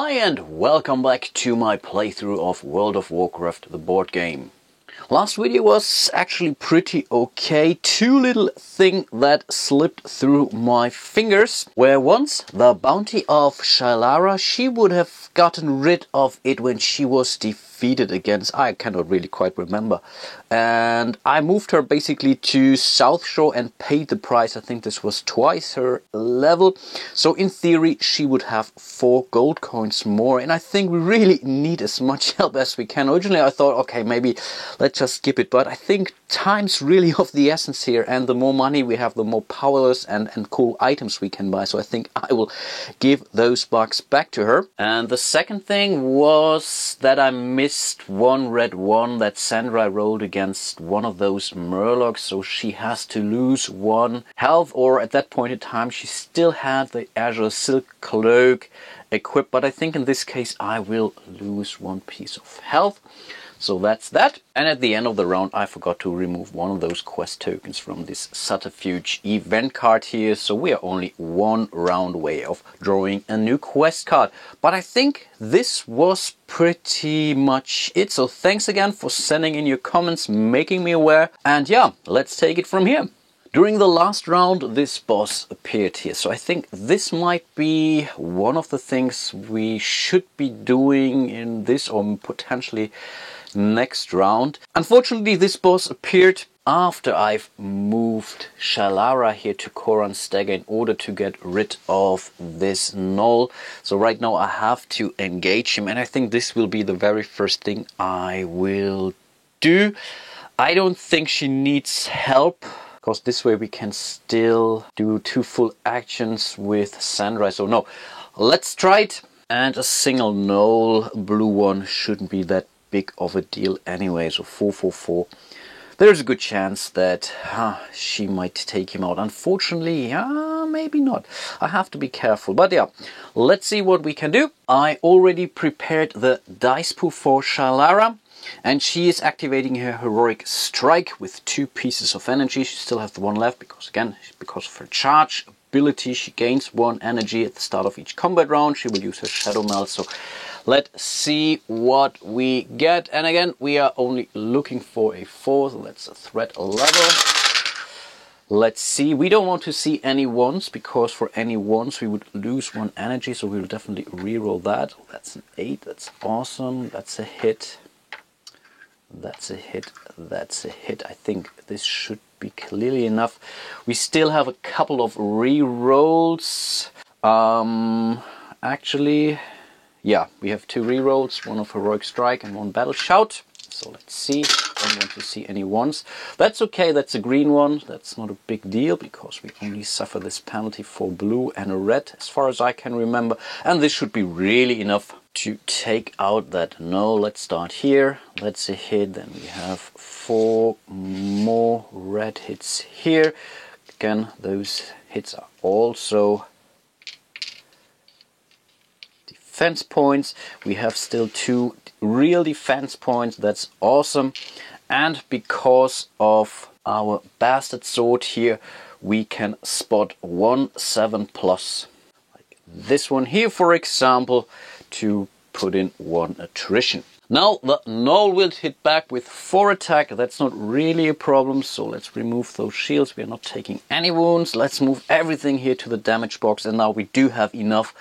Hi and welcome back to my playthrough of World of Warcraft, the board game. Last video was actually pretty okay. Two little things that slipped through my fingers. Where once the bounty of Shallara, she would have gotten rid of it when she was defeated against, I cannot really quite remember. And I moved her basically to South Shore and paid the price. I think this was twice her level. So in theory she would have 4 gold coins more, and I think we really need as much help as we can. Originally I thought, okay, maybe let's just skip it, but I think time's really of the essence here, and the more money we have, the more powerless and cool items we can buy. So I think I will give those bucks back to her. And the second thing was that I missed one red one that Sandra rolled against one of those Murlocs, so she has to lose 1 health, or at that point in time she still had the Azure Silk Cloak equipped, but I think in this case I will lose 1 piece of health. So that's that. And at the end of the round I forgot to remove one of those quest tokens from this Subterfuge event card here. So we are only 1 round away of drawing a new quest card. But I think this was pretty much it. So thanks again for sending in your comments, making me aware. And yeah, let's take it from here. During the last round this boss appeared here, so I think this might be one of the things we should be doing in this or potentially next round. Unfortunately this boss appeared after I've moved Shallara here to Khorne's Dagger in order to get rid of this Gnoll. So right now I have to engage him, and I think this will be the very first thing I will do. I don't think she needs help, because this way we can still do 2 full actions with Sandra. So no, let's try it. And a single Gnoll blue one shouldn't be that big of a deal anyway. So 4/4/4. There's a good chance that she might take him out. Unfortunately, maybe not. I have to be careful. But yeah, let's see what we can do. I already prepared the dice pool for Shallara, and she is activating her heroic strike with 2 pieces of energy. She still has 1 left because, again, because of her charge ability, she gains 1 energy at the start of each combat round. She will use her shadow melt. So let's see what we get. And again, we are only looking for a 4. So that's a threat level. Let's see. We don't want to see any 1s, because for any 1s we would lose 1 energy. So we will definitely reroll that. That's an 8. That's awesome. That's a hit. That's a hit, that's a hit. I think this should be clearly enough. We still have a couple of re-rolls. Actually, yeah, we have 2 re-rolls, 1 of Heroic Strike and 1 Battle Shout. So let's see. Don't want to see any 1s. That's okay, that's a green one. That's not a big deal, because we only suffer this penalty for blue and a red, as far as I can remember. And this should be really enough to take out that no. Let's start here. That's a hit. Then we have 4 more red hits here. Again, those hits are also defense points. We have still 2 real defense points. That's awesome. And because of our bastard sword here, we can spot 1 7+, like this one here, for example, to put in 1 attrition. Now the Gnoll will hit back with 4 attack. That's not really a problem, so let's remove those shields. We are not taking any wounds. Let's move everything here to the damage box, and now we do have enough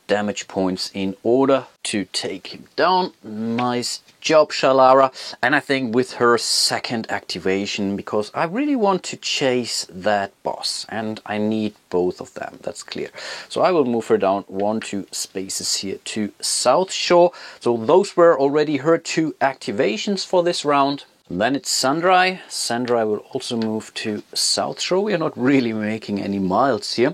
damage points in order to take him down. Nice job, Shallara. And I think with her second activation, because I really want to chase that boss and I need both of them, that's clear. So I will move her down 1-2 spaces here to South Shore. So those were already her 2 activations for this round. And then it's Sandrai. Sandrai will also move to South Shore. We are not really making any miles here.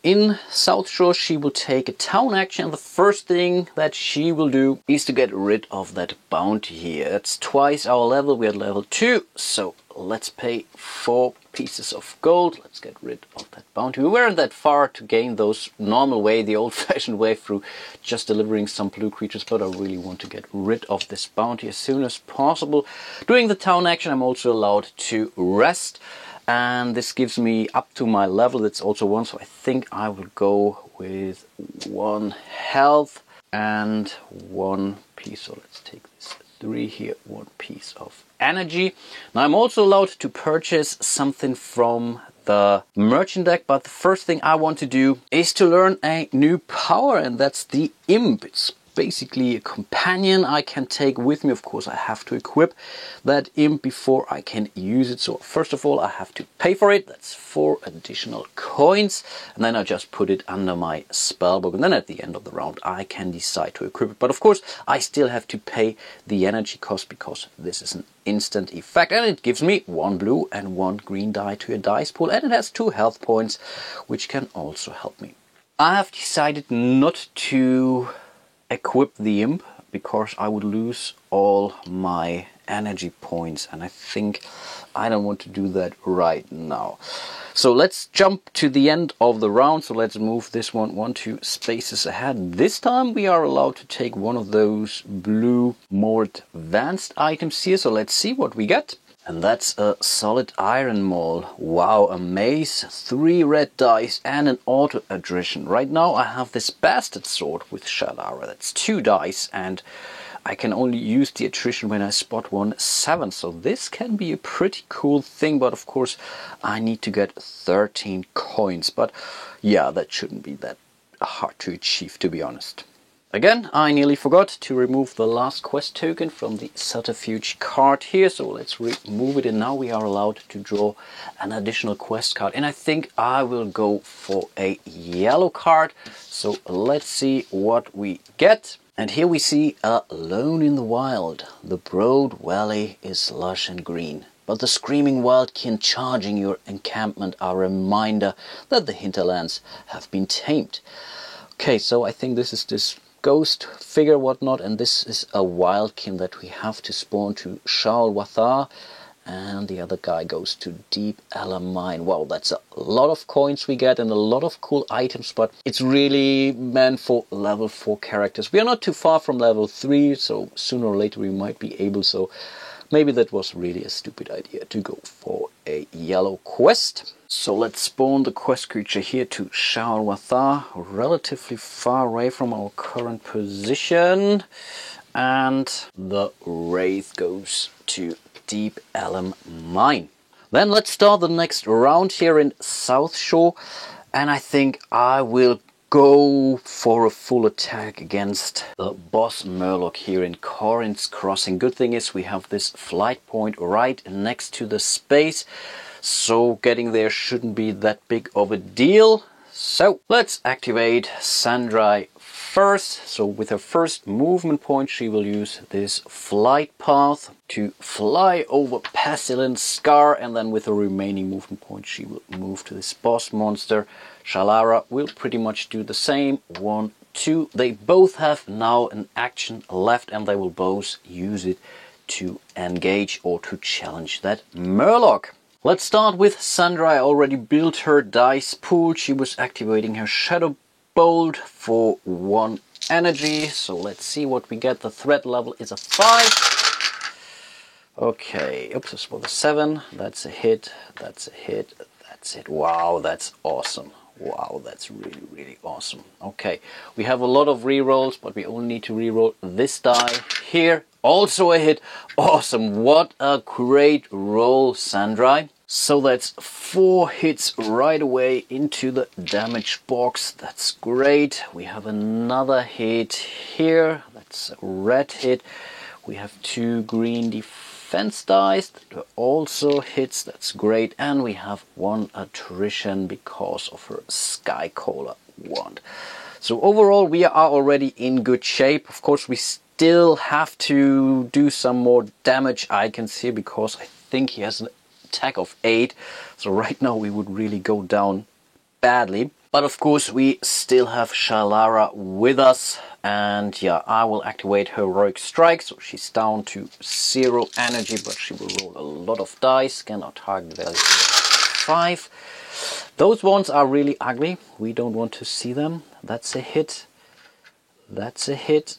In South Shore she will take a town action. The first thing that she will do is to get rid of that bounty here. That's twice our level. We're at level 2. So let's pay 4 pieces of gold. Let's get rid of that bounty. We weren't that far to gain those normal way, the old-fashioned way, through just delivering some blue creatures, but I really want to get rid of this bounty as soon as possible. Doing the town action, I'm also allowed to rest, and this gives me up to my level. That's also 1, so I think I will go with 1 health. and 1 piece. So let's take this 3 here, 1 piece of energy. Now I'm also allowed to purchase something from the merchant deck, but the first thing I want to do is to learn a new power, and that's the Imp. It's basically a companion I can take with me. Of course, I have to equip that Imp before I can use it. So first of all, I have to pay for it. That's 4 additional coins. And then I just put it under my spellbook. And then at the end of the round, I can decide to equip it. But of course, I still have to pay the energy cost because this is an instant effect. And it gives me 1 blue and 1 green die to a dice pool. And it has 2 health points, which can also help me. I have decided not to equip the Imp because I would lose all my energy points, and I think I don't want to do that right now. So let's jump to the end of the round. So let's move this one 2 spaces ahead. This time we are allowed to take one of those blue more advanced items here. So let's see what we get. And that's a solid iron maul. Wow, a mace, 3 red dice and an auto attrition. Right now I have this bastard sword with Shalara. That's 2 dice and I can only use the attrition when I spot 1/7. So this can be a pretty cool thing, but of course I need to get 13 coins. But yeah, that shouldn't be that hard to achieve, to be honest. Again, I nearly forgot to remove the last quest token from the Subterfuge card here, so let's remove it, and now we are allowed to draw an additional quest card. And I think I will go for a yellow card, so let's see what we get. And here we see Alone in the Wild. The broad valley is lush and green, but the screaming wildkin charging your encampment are a reminder that the hinterlands have been tamed. Okay, so I think this is this ghost figure, whatnot, and this is a wildkin that we have to spawn to Sha'ul Wathar, and the other guy goes to Deep Ellum Mine. Wow, that's a lot of coins we get and a lot of cool items, but it's really meant for level 4 characters. We are not too far from level 3, so sooner or later we might be able, so maybe that was really a stupid idea to go for a yellow quest. So let's spawn the quest creature here to Sha'ul Wathar, relatively far away from our current position. And the Wraith goes to Deep Ellum Mine. Then let's start the next round here in South Shore. And I think I will go for a full attack against the boss Murloc here in Corinth's Crossing. Good thing is we have this flight point right next to the space, so getting there shouldn't be that big of a deal. So let's activate Sandrai first. So with her first movement point she will use this flight path to fly over Pestilent Scar, and then with the remaining movement point she will move to this boss monster. Shalara will pretty much do the same. 1, 2. They both have now an action left and they will both use it to engage or to challenge that Murloc. Let's start with Sandra. I already built her dice pool. She was activating her Shadow Bolt for 1 energy. So let's see what we get. The threat level is a 5. Okay, oops, this was a 7. That's a hit. That's a hit. That's it. Wow, that's awesome. Wow, that's really, really awesome. Okay, we have a lot of rerolls, but we only need to reroll this die here. Also a hit. Awesome. What a great roll, Sandrai. So that's 4 hits right away into the damage box. That's great. We have another hit here. That's a red hit. We have 2 green defense dice that are also hits. That's great. And we have 1 attrition because of her Skycaller wand. So overall we are already in good shape. Of course we still have to do some more damage icons here because I think he has an attack of 8. So right now we would really go down badly. But of course we still have Shalara with us. And yeah, I will activate her Heroic Strike. So she's down to 0 energy, but she will roll a lot of dice. Cannot target value 5. Those ones are really ugly. We don't want to see them. That's a hit. That's a hit.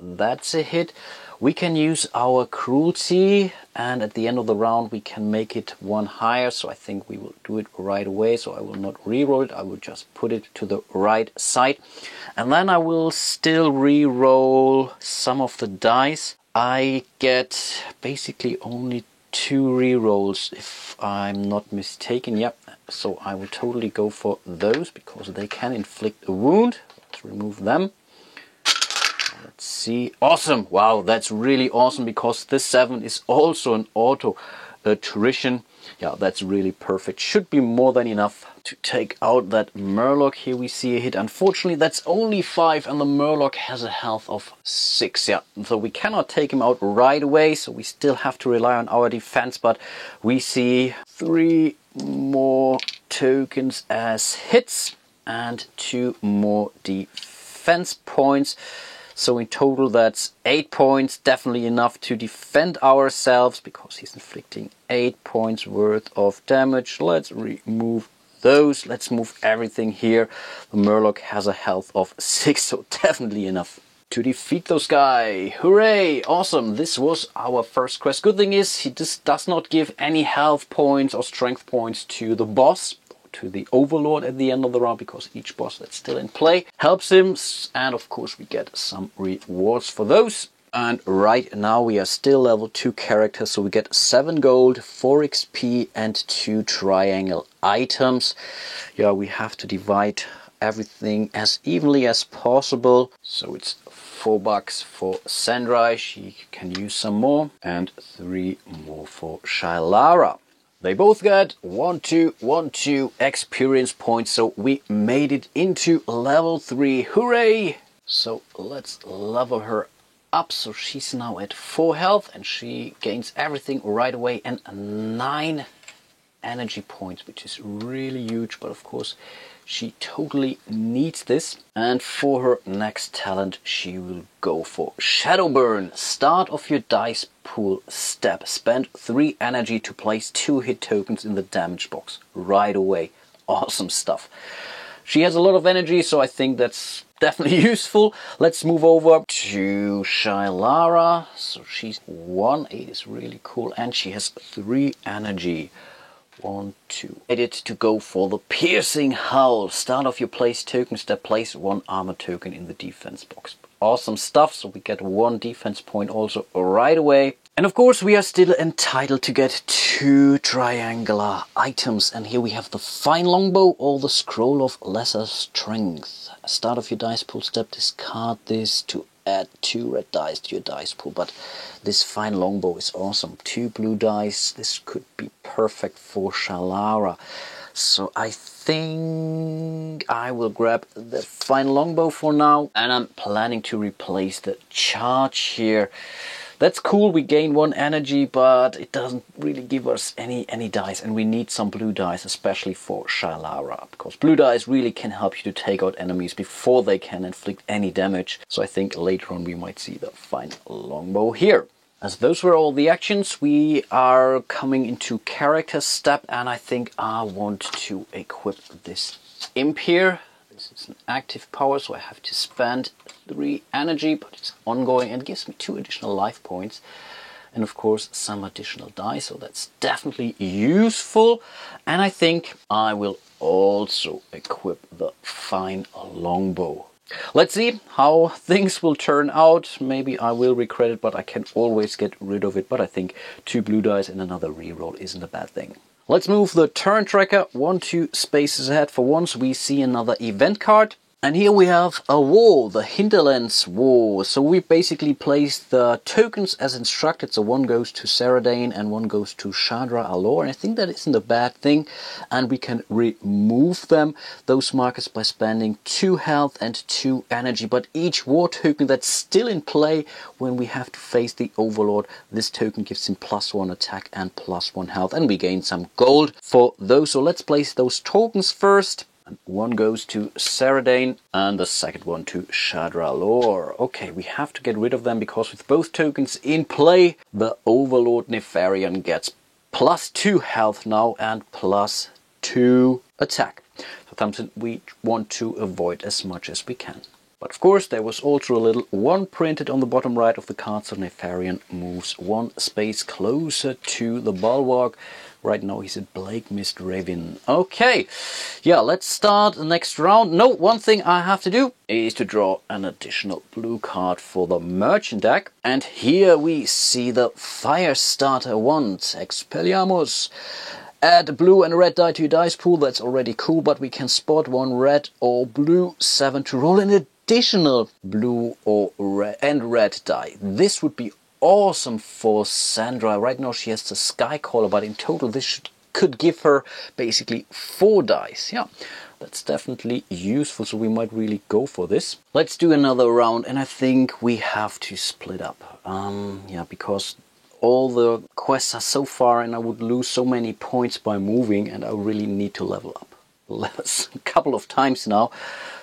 that's a hit. We can use our cruelty, and at the end of the round we can make it one higher, so I think we will do it right away. So I will not re-roll it, I will just put it to the right side, and then I will still re-roll some of the dice. I get basically only 2 re-rolls if I'm not mistaken. Yep, so I will totally go for those because they can inflict a wound. Let's remove them. Let's see. Awesome! Wow, that's really awesome because this 7 is also an auto attrition. Yeah, that's really perfect. Should be more than enough to take out that Murloc. Here we see a hit. Unfortunately, that's only 5 and the Murloc has a health of 6. Yeah, so we cannot take him out right away, so we still have to rely on our defense, but we see 3 more tokens as hits and 2 more defense points. So in total that's 8 points, definitely enough to defend ourselves because he's inflicting 8 points worth of damage. Let's remove those. Let's move everything here. The Murloc has a health of 6, so definitely enough to defeat those guys. Hooray! Awesome! This was our first quest. Good thing is he just does not give any health points or strength points to the boss, to the Overlord at the end of the round, because each boss that's still in play helps him, and of course we get some rewards for those. And right now we are still level 2 characters, so we get 7 gold, 4 XP and 2 triangle items. Yeah, we have to divide everything as evenly as possible, so it's $4 for Sandrai, she can use some more, and 3 more for Shylara. They both got 1, 2, 1, 2 experience points, so we made it into level 3. Hooray! So let's level her up, so she's now at 4 health and she gains everything right away and 9 energy points, which is really huge, but of course she totally needs this. And for her next talent she will go for Shadowburn. Start of your dice pool step. Spend 3 energy to place 2 hit tokens in the damage box right away. Awesome stuff. She has a lot of energy, so I think that's definitely useful. Let's move over to Shylara. So she's 1, 8 is really cool, and she has 3 energy. 1, 2. Edit to go for the Piercing Howl. Start off your place token step, place 1 armor token in the defense box. Awesome stuff, so we get 1 defense point also right away. And of course we are still entitled to get 2 triangular items, and here we have the Fine Longbow or the Scroll of Lesser Strength. Start of your dice pool step, discard this to add 2 red dice to your dice pool, but this Fine Longbow is awesome. 2 blue dice, this could be perfect for Shylara. So I think I will grab the Fine Longbow for now, and I'm planning to replace the charge here. That's cool, we gain 1 energy, but it doesn't really give us any dice, and we need some blue dice, especially for Shylara, because blue dice really can help you to take out enemies before they can inflict any damage. So I think later on we might see the Fine Longbow here. As those were all the actions, we are coming into character step, and I think I want to equip this imp here. This is an active power, so I have to spend 3 energy, but it's ongoing and gives me 2 additional life points. And of course some additional dice, so that's definitely useful. And I think I will also equip the Fine Longbow. Let's see how things will turn out. Maybe I will regret it, but I can always get rid of it. But I think 2 blue dice and another reroll isn't a bad thing. Let's move the turn tracker 1, 2 spaces ahead. For once we see another event card. And here we have a war, the Hinterlands War. So we basically placed the tokens as instructed. So 1 goes to Seradane and 1 goes to Shadra Alor. And I think that isn't a bad thing. And we can remove them, those markers, by spending 2 health and 2 energy. But each war token that's still in play when we have to face the Overlord, this token gives him +1 attack and +1 health. And we gain some gold for those. So let's place those tokens first. 1 goes to Seradane and the second one to Shadra Alor. Okay, we have to get rid of them because with both tokens in play, the Overlord Nefarian gets +2 health now and +2 attack. So something we want to avoid as much as we can. But of course there was also a little 1 printed on the bottom right of the card, so Nefarian moves 1 space closer to the bulwark. Right now he's at Blake Mist Ravin. Okay, yeah, let's start the next round. No, one thing I have to do is to draw an additional blue card for the Merchant deck. And here we see the Firestarter wand, Expelliarmus. Add a blue and a red die to your dice pool, that's already cool, but we can spot 1 red or blue 7 to roll an additional blue or red die. This would be awesome for Sandra. Right now she has the Skycaller, but in total this could give her basically 4 dice. Yeah, that's definitely useful, so we might really go for this. Let's do another round, and I think we have to split up. Yeah, because all the quests are so far and I would lose so many points by moving, and I really need to level up a couple of times now.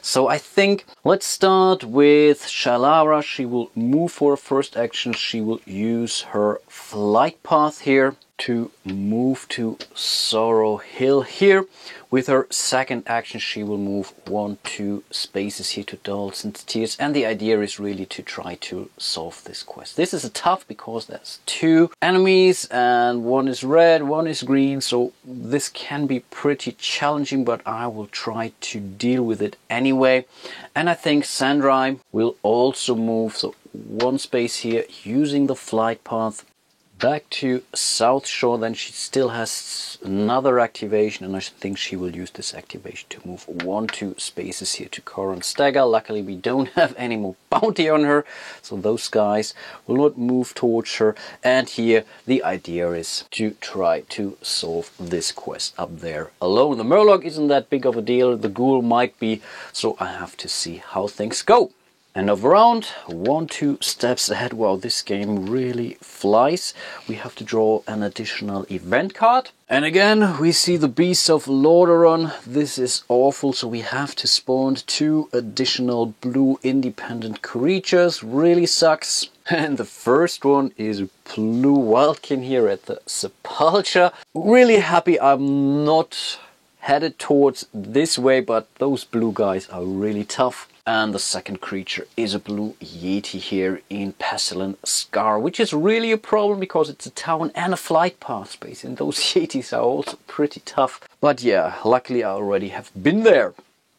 So I think let's start with Shallara. She will move for her first action. She will use her flight path here to move to Sorrow Hill here. With her second action she will move 1-2 spaces here to Dhalsim's Tears, and the idea is really to try to solve this quest. This is tough because there's 2 enemies and 1 is red, 1 is green, so this can be pretty challenging, but I will try to deal with it anyway. And I think Sandra will also move, so 1 space here using the flight path back to South Shore. Then she still has another activation, and I think she will use this activation to move 1-2 spaces here to Khorran Stagger. Luckily we don't have any more bounty on her, so those guys will not move towards her. And here the idea is to try to solve this quest up there alone. The Murloc isn't that big of a deal, the Ghoul might be, so I have to see how things go. End of round, 1-2 steps ahead. Wow, this game really flies. We have to draw an additional event card. And again, we see the Beasts of Lordaeron. This is awful, so we have to spawn 2 additional blue independent creatures. Really sucks. And the first one is Blue Wildkin here at the Sepulchre. Really happy I'm not headed towards this way, but those blue guys are really tough. And the second creature is a blue Yeti here in Pestilent Scar, which is really a problem because it's a town and a flight path space, and those Yetis are also pretty tough. But yeah, luckily I already have been there.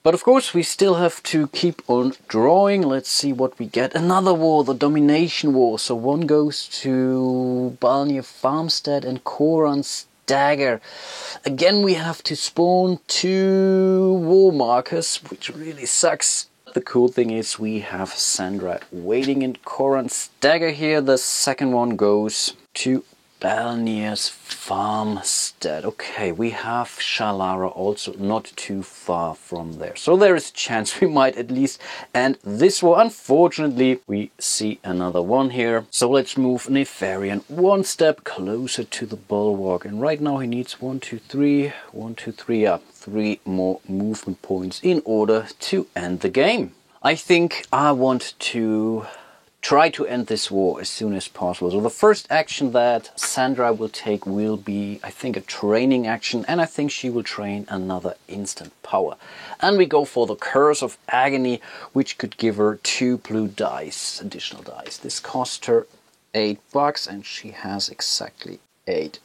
But of course we still have to keep on drawing. Let's see what we get. Another war, the Domination War. So 1 goes to Balnir Farmstead and Khorran Stagger. Again we have to spawn 2 war markers, which really sucks. The cool thing is we have Sandra waiting in Khorran Stagger here. The second one goes to Balnir's Farmstead. Okay, we have Shallara also not too far from there. So there is a chance we might at least end this war. Unfortunately, we see another one here. So let's move Nefarian 1 step closer to the bulwark. And right now he needs 1, 2, 3, 1, 2, 3, yeah, 3 more movement points in order to end the game. I think I want to try to end this war as soon as possible. So the first action that Sandra will take will be, I think, a training action, and I think she will train another instant power. And we go for the Curse of Agony, which could give her 2 blue dice, additional dice. This cost her $8, and she has exactly $8.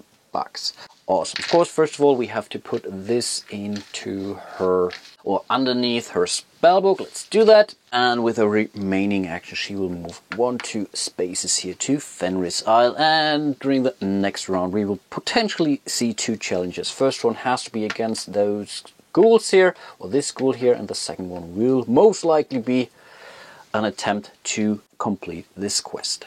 Awesome. Of course, first of all, we have to put this into her, or underneath her spellbook. Let's do that. And with her remaining action, she will move 1-2 spaces here to Fenris Isle. And during the next round, we will potentially see 2 challenges. First one has to be against those ghouls here, or this ghoul here, and the second one will most likely be an attempt to complete this quest.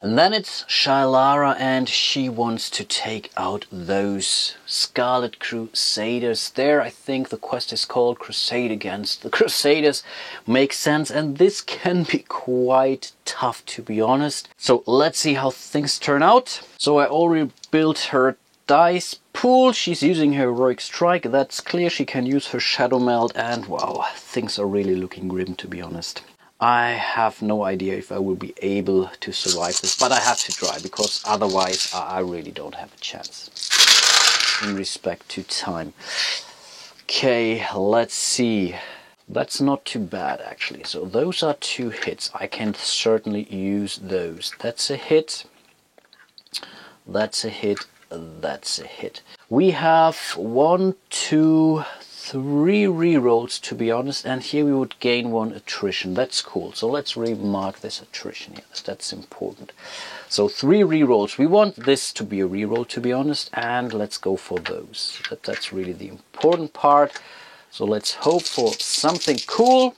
And then it's Shallara, and she wants to take out those Scarlet Crusaders. There, I think the quest is called Crusade Against the Crusaders. Makes sense, and this can be quite tough, to be honest. So let's see how things turn out. So I already built her dice pool. She's using her Heroic Strike. That's clear. She can use her Shadow Meld, and wow, things are really looking grim, to be honest. I have no idea if I will be able to survive this, but I have to try, because otherwise I really don't have a chance in respect to time. Okay, let's see. That's not too bad actually. So those are 2 hits. I can certainly use those. That's a hit. That's a hit. That's a hit. We have 1, 2, 3 rerolls to be honest, and here we would gain 1 attrition. That's cool. So let's remark this attrition here. That's important. So 3 rerolls. We want this to be a reroll to be honest, and let's go for those. That's really the important part. So let's hope for something cool.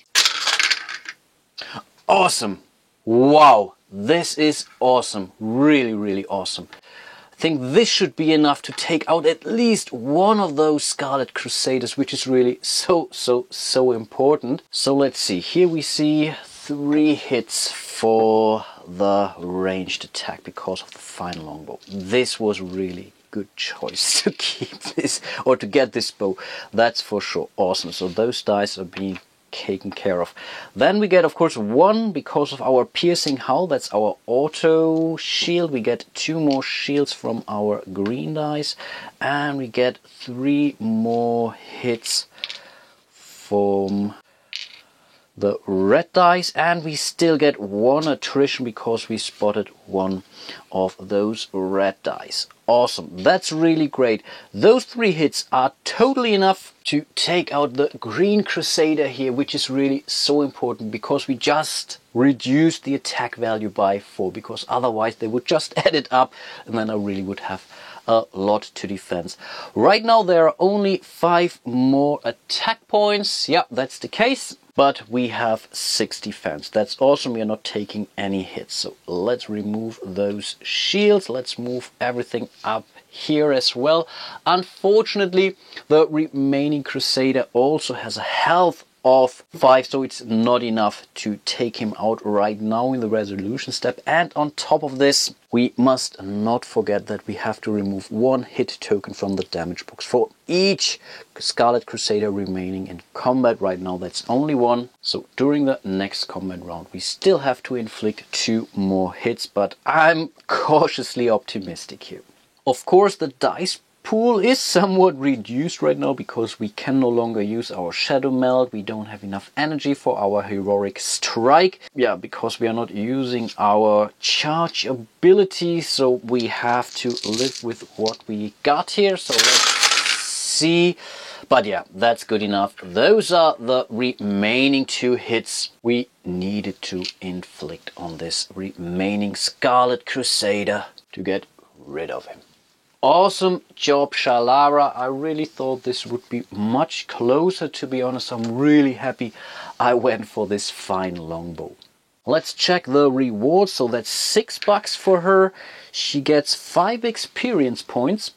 Awesome. Wow. This is awesome. Really, really awesome. I think this should be enough to take out at least one of those Scarlet Crusaders, which is really so important. So let's see. Here we see 3 hits for the ranged attack because of the final longbow. This was really good choice to keep this or to get this bow, that's for sure. Awesome. So those dice are being taken care of. Then we get of course 1 because of our piercing hull. That's our auto shield. We get 2 more shields from our green dice, and we get 3 more hits from the red dice, and we still get 1 attrition because we spotted 1 of those red dice. Awesome, that's really great. Those 3 hits are totally enough to take out the green Crusader here, which is really so important because we just reduced the attack value by 4, because otherwise they would just add it up and then I really would have a lot to defense. Right now there are only 5 more attack points. Yeah, that's the case. But we have 6 defense. That's awesome. We are not taking any hits. So let's remove those shields. Let's move everything up here as well. Unfortunately, the remaining Crusader also has a health of 5, so it's not enough to take him out right now in the resolution step. And on top of this, we must not forget that we have to remove 1 hit token from the damage box for each Scarlet Crusader remaining in combat. Right now that's only 1, so during the next combat round we still have to inflict 2 more hits, but I'm cautiously optimistic here. Of course the dice pool is somewhat reduced right now because we can no longer use our Shadow Meld. We don't have enough energy for our Heroic Strike. Yeah, because we are not using our charge ability, so we have to live with what we got here. So let's see. But yeah, that's good enough. Those are the remaining 2 hits we needed to inflict on this remaining Scarlet Crusader to get rid of him. Awesome job, Shalara. I really thought this would be much closer, to be honest. I'm really happy I went for this fine longbow. Let's check the reward. So that's $6 for her. She gets 5 experience points.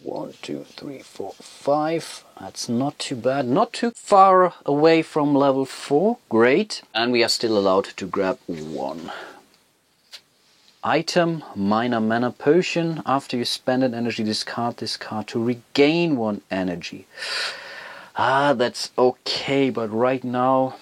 1, 2, 3, 4, 5. That's not too bad. Not too far away from level 4. Great. And we are still allowed to grab 1. Item, minor mana potion. After you spend an energy, discard this card to regain 1 energy. That's okay, but right now,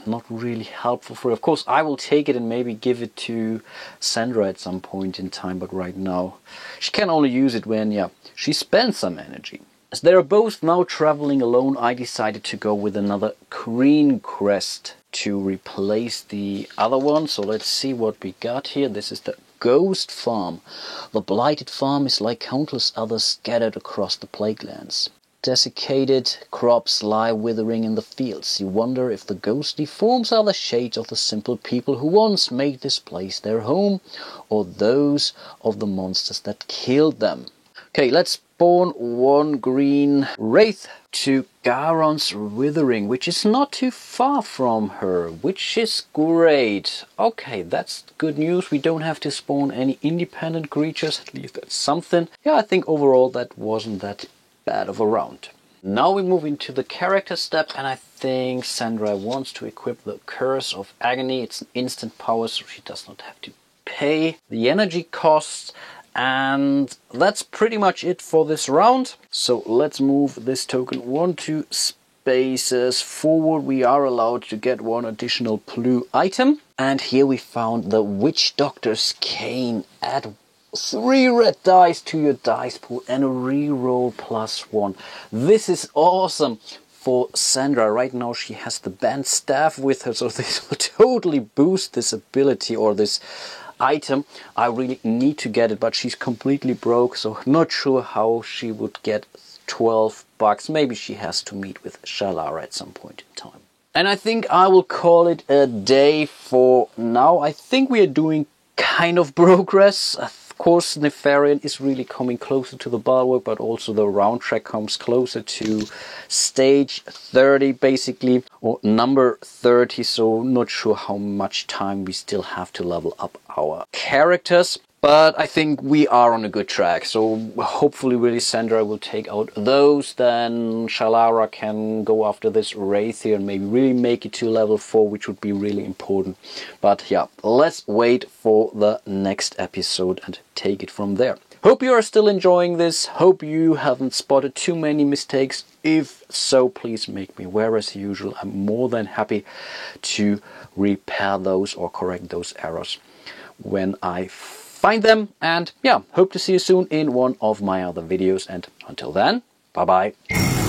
not really helpful for it. Of course, I will take it and maybe give it to Sandra at some point in time, but right now, she can only use it when, yeah, she spends some energy. As they are both now traveling alone, I decided to go with another green crest to replace the other one. So let's see what we got here. This is the Ghost Farm. The blighted farm is like countless others scattered across the Plaguelands. Desiccated crops lie withering in the fields. You wonder if the ghostly forms are the shades of the simple people who once made this place their home, or those of the monsters that killed them. Okay, let's spawn 1 green wraith to Garon's Withering, which is not too far from her, which is great. Okay, that's good news. We don't have to spawn any independent creatures, at least that's something. Yeah, I think overall that wasn't that bad of a round. Now we move into the character step, and I think Sandra wants to equip the Curse of Agony. It's an instant power, so she does not have to pay the energy costs. And that's pretty much it for this round. So let's move this token 1, 2 spaces forward. We are allowed to get 1 additional blue item. And here we found the Witch Doctor's Cane. Add 3 red dice to your dice pool and a reroll +1. This is awesome. for Sandra. Right now she has the band staff with her, so this will totally boost this ability or this item. I really need to get it, but she's completely broke, so not sure how she would get 12 bucks. Maybe she has to meet with Shalara at some point in time. And I think I will call it a day for now. I think we are doing kind of progress. Of course, Nefarian is really coming closer to the bulwark, but also the round track comes closer to stage 30 basically, or number 30, so not sure how much time we still have to level up our characters. But I think we are on a good track, so hopefully really Sandra will take out those, then Shalara can go after this Wraith here and maybe really make it to level 4, which would be really important. But yeah, let's wait for the next episode and take it from there. Hope you are still enjoying this, hope you haven't spotted too many mistakes. If so, please make me aware as usual. I'm more than happy to repair those or correct those errors when I find them. And yeah, hope to see you soon in one of my other videos, and until then, bye bye.